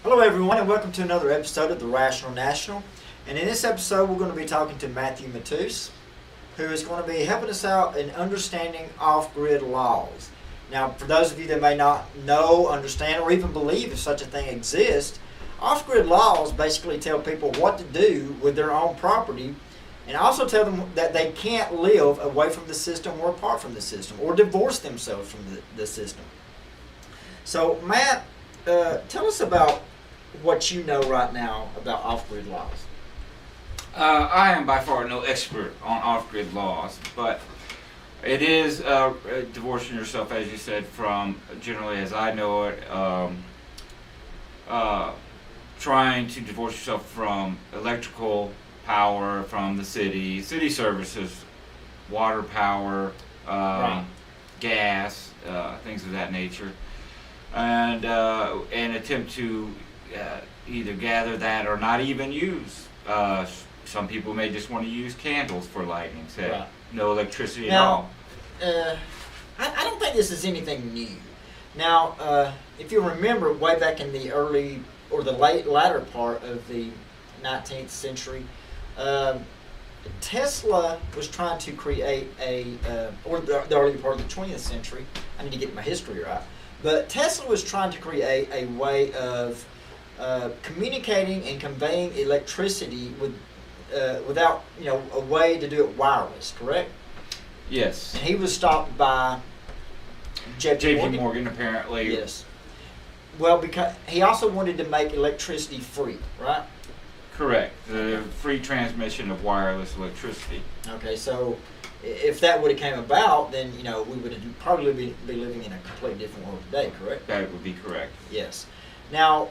Hello everyone and welcome to another episode of The Rational National. And in this episode we're going to be talking to Matuse, who is going to be helping us out in understanding off-grid laws. Now, for those of you that may not know, understand, or even believe if such a thing exists, off-grid laws basically tell people what to do with their own property and also tell them that they can't live away from the system or apart from the system or divorce themselves from the system. So, Matt, tell us about what you know right now about off-grid laws. I am by far no expert on off-grid laws, but it is divorcing yourself, as you said, from, generally as I know it, trying to divorce yourself from electrical power from the city services, water power, Right. gas, things of that nature, and attempt to either gather that or not even use. Some people may just want to use candles for lighting, say Right. no electricity Now, at all. I don't think this is anything new. Now, if you remember, way back in the early or the latter part of the 19th century, Tesla was trying to create or the early part of the 20th century. I need to get my history right. But Tesla was trying to create a way of communicating and conveying electricity without, a way to do it wireless. Correct? Yes. And he was stopped by J.P. Morgan apparently. Yes. Well, because he also wanted to make electricity free, right? Correct. The free transmission of wireless electricity. Okay, so if that would have came about, then we would have probably be living in a completely different world today. Correct? That would be correct. Yes. Now,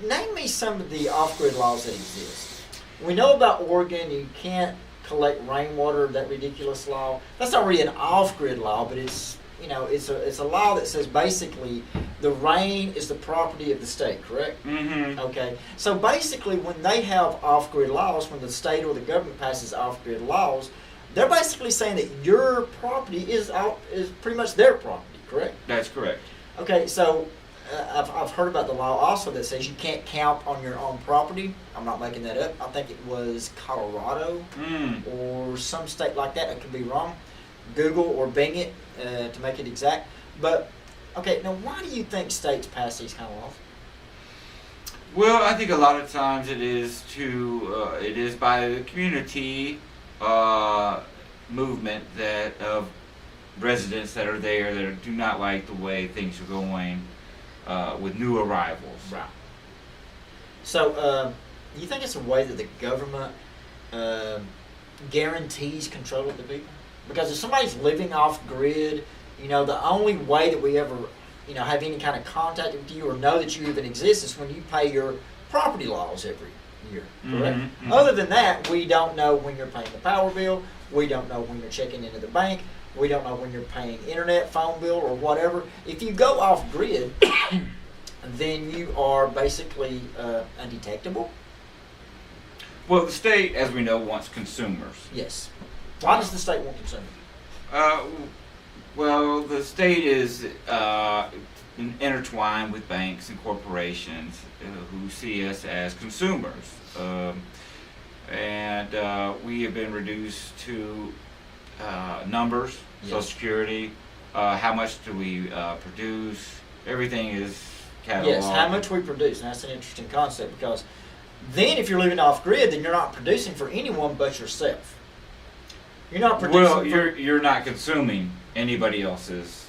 name me some of the off-grid laws that exist. We know about Oregon. You can't collect rainwater. That ridiculous law. That's not really an off-grid law, but it's it's a law that says basically the rain is the property of the state. Correct? Mm-hmm. Okay. So basically, when they have off-grid laws, when the state or the government passes off-grid laws, they're basically saying that your property is pretty much their property. Correct? That's correct. Okay, so I've heard about the law also that says you can't camp on your own property. I'm not making that up. I think it was Colorado or some state like that. I could be wrong. Google or Bing it to make it exact. But, okay, now why do you think states pass these kind of laws? Well, I think a lot of times it is by the community movement of residents that are there that do not like the way things are going with new arrivals. Right. So, you think it's a way that the government guarantees control of the people? Because if somebody's living off grid, the only way that we ever, have any kind of contact with you or know that you even exist is when you pay your property laws every year, correct? Mm-hmm. Other than that, we don't know when you're paying the power bill. We don't know when you're checking into the bank. We don't know when you're paying internet, phone bill, or whatever. If you go off grid, then you are basically undetectable. Well, the state, as we know, wants consumers. Yes. Why does the state want consumers? Well, the state is intertwined with banks and corporations who see us as consumers. And we have been reduced to numbers, Yes. Social Security, how much do we produce, everything is cataloged. Yes, how much we produce. And that's an interesting concept because then if you're living off grid, then you're not producing for anyone but yourself. You're not producing. Well, you're not consuming anybody else's.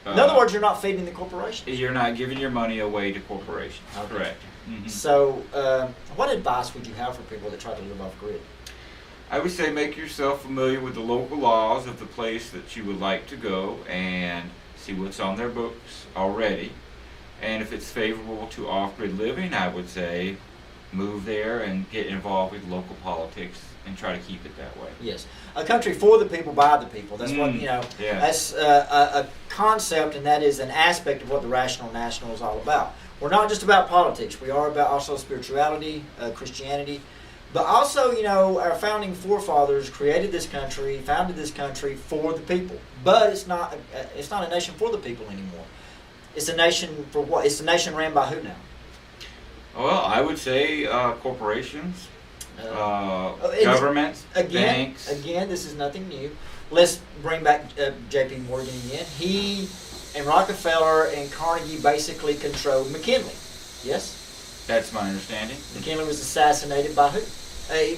In other words, you're not feeding the corporation. You're not giving your money away to corporations. Okay. Correct. Mm-hmm. So, what advice would you have for people that try to live off grid? I would say make yourself familiar with the local laws of the place that you would like to go and see what's on their books already. And if it's favorable to off-grid living, I would say move there and get involved with local politics and try to keep it that way. Yes, a country for the people, by the people. That's what Yeah. That's a concept, and that is an aspect of what the Rational National is all about. We're not just about politics. We are about also spirituality, Christianity, but also, our founding forefathers created this country, founded this country for the people. But it's not a nation for the people anymore. It's a nation for what? It's a nation ran by who now? Well, I would say corporations, It's- governments, Again, banks. again, this is nothing new. Let's bring back J.P. Morgan again. He and Rockefeller and Carnegie basically controlled McKinley. Yes? That's my understanding. McKinley was assassinated by who?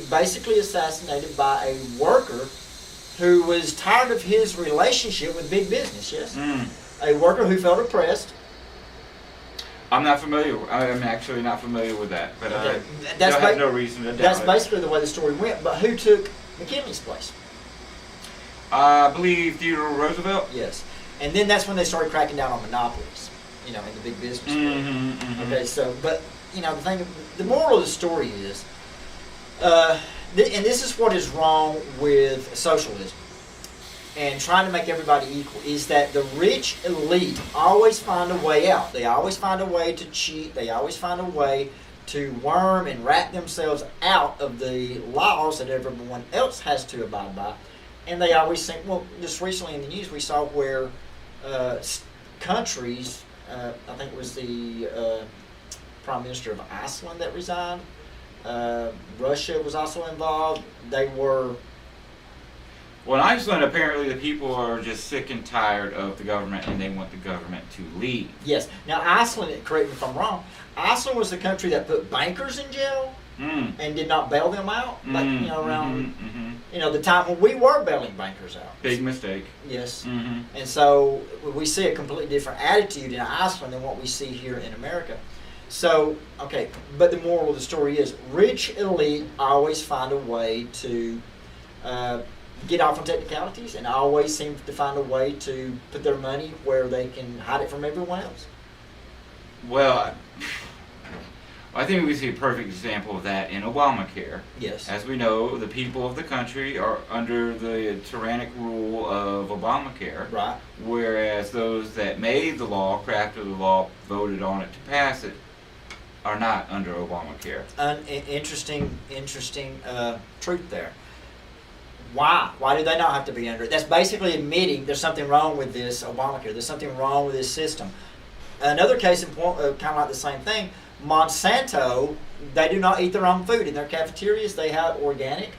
Basically assassinated by a worker who was tired of his relationship with big business, yes? A worker who felt oppressed. I'm actually not familiar with that, but I That's have no reason to doubt That's it. basically the way the story went. But who took McKinley's place? I believe Theodore Roosevelt. Yes. And then that's when they started cracking down on monopolies, in the big business world. Okay, so, but, the moral of the story is, and this is what is wrong with socialism and trying to make everybody equal, is that the rich elite always find a way out. They always find a way to cheat. They always find a way to worm and rat themselves out of the laws that everyone else has to abide by. And they always think, well, just recently in the news we saw where countries, I think it was the Prime Minister of Iceland that resigned, Russia was also involved. They were... Well, in Iceland, apparently the people are just sick and tired of the government, and they want the government to leave. Yes. Now, Iceland, correct me if I'm wrong, Iceland was the country that put bankers in jail and did not bail them out. Around the time when we were bailing bankers out. Big mistake. Yes. And so we see a completely different attitude in Iceland than what we see here in America. So, okay, but the moral of the story is rich elite always find a way to get off on technicalities and always seem to find a way to put their money where they can hide it from everyone else. Well, I think we see a perfect example of that in Obamacare. Yes. As we know, the people of the country are under the tyrannic rule of Obamacare. Right. Whereas those that made the law, crafted the law, voted on it to pass it, are not under Obamacare. Interesting truth there. Why? Why do they not have to be under it? That's basically admitting there's something wrong with this Obamacare. There's something wrong with this system. Another case in point, kind of like the same thing, Monsanto, they do not eat their own food. In their cafeterias, they have organic,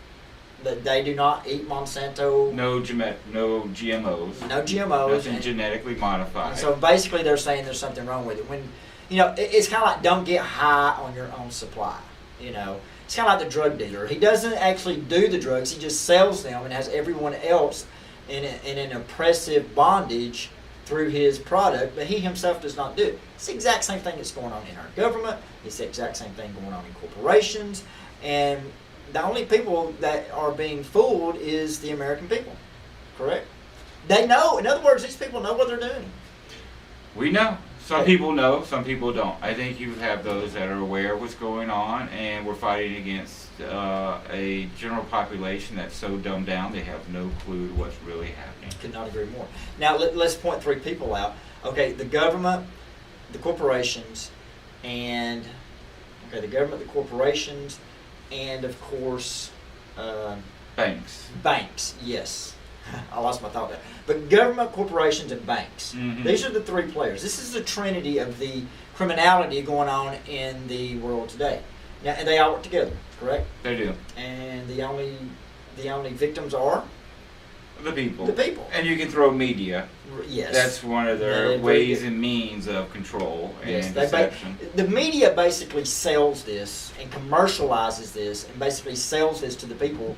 but they do not eat Monsanto. No GMOs. No GMOs. Nothing genetically modified. So basically they're saying there's something wrong with it. When, it's kind of like don't get high on your own supply, It's kind of like the drug dealer. He doesn't actually do the drugs. He just sells them and has everyone else in an oppressive bondage through his product, but he himself does not do it. It's the exact same thing that's going on in our government. It's the exact same thing going on in corporations. And the only people that are being fooled is the American people. Correct? They know. In other words, these people know what they're doing. We know. Some people know, some people don't. I think you have those that are aware of what's going on, and we're fighting against a general population that's so dumbed down they have no clue to what's really happening. Could not agree more. Now, let's point three people out. Okay, the government, the corporations, and of course, Banks. Yes. I lost my thought there. But government, corporations, and banks. These are the three players. This is the trinity of the criminality going on in the world today. Now, and they all work together, correct? They do. And the only victims are the people. The people. And you can throw media. Yes. That's one of their ways and means of control and deception. The media basically sells this and commercializes this and basically sells this to the people,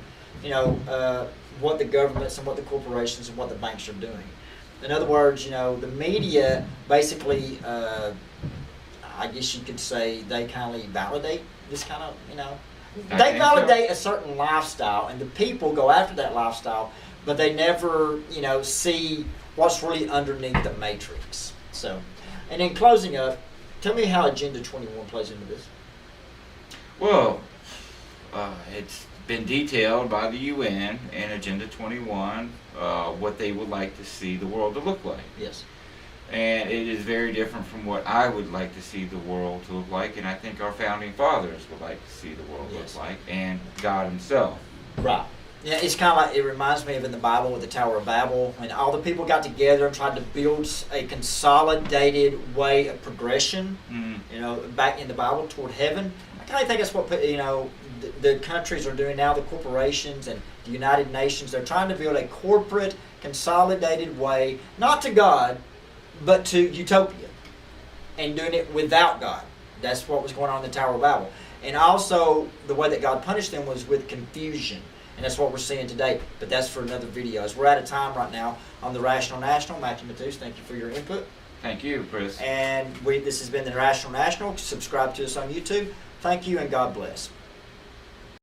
what the governments and what the corporations and what the banks are doing. In other words, the media basically, I guess you could say, they kind of validate this kind of, they validate a certain lifestyle, and the people go after that lifestyle, but they never, see what's really underneath the matrix. So, and in closing up, tell me how Agenda 21 plays into this. Well, it's been detailed by the UN and Agenda 21 what they would like to see the world to look like. Yes. And it is very different from what I would like to see the world to look like, and I think our founding fathers would like to see the world look like, and God himself. Right. Yeah, it's kind of like, it reminds me of in the Bible with the Tower of Babel, when all the people got together and tried to build a consolidated way of progression, back in the Bible toward heaven. I kind of think that's what, the countries are doing now, the corporations and the United Nations. They're trying to build a corporate, consolidated way, not to God, but to utopia, and doing it without God. That's what was going on in the Tower of Babel. And also, the way that God punished them was with confusion. And that's what we're seeing today. But that's for another video. As we're out of time right now on the Rational National. Matthew Matuse, thank you for your input. Thank you, Chris. And this has been the Rational National. Subscribe to us on YouTube. Thank you, and God bless.